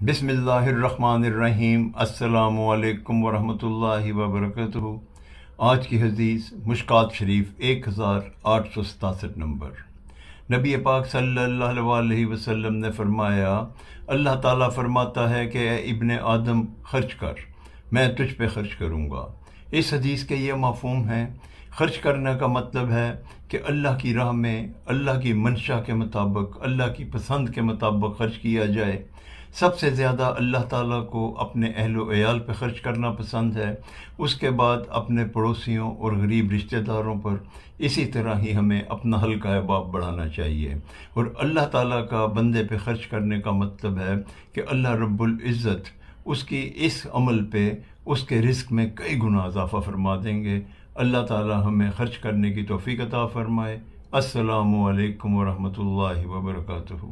بسم اللہ الرحمن الرحیم۔ السلام علیکم ورحمۃ اللہ وبرکاتہ۔ آج کی حدیث مشکوٰۃ شریف 1867 نمبر۔ نبی پاک صلی اللہ علیہ وسلم نے فرمایا، اللہ تعالیٰ فرماتا ہے کہ اے ابن آدم خرچ کر، میں تجھ پہ خرچ کروں گا۔ اس حدیث کے یہ مفہوم ہے، خرچ کرنے کا مطلب ہے کہ اللہ کی راہ میں اللہ کی منشا کے مطابق، اللہ کی پسند کے مطابق خرچ کیا جائے۔ سب سے زیادہ اللہ تعالیٰ کو اپنے اہل و عیال پہ خرچ کرنا پسند ہے، اس کے بعد اپنے پڑوسیوں اور غریب رشتہ داروں پر۔ اسی طرح ہی ہمیں اپنا حلقہ احباب بڑھانا چاہیے، اور اللہ تعالیٰ کا بندے پہ خرچ کرنے کا مطلب ہے کہ اللہ رب العزت اس کی اس عمل پہ اس کے رزق میں کئی گنا اضافہ فرما دیں گے۔ اللہ تعالیٰ ہمیں خرچ کرنے کی توفیق عطا فرمائے۔ السلام علیکم ورحمۃ اللہ وبرکاتہ۔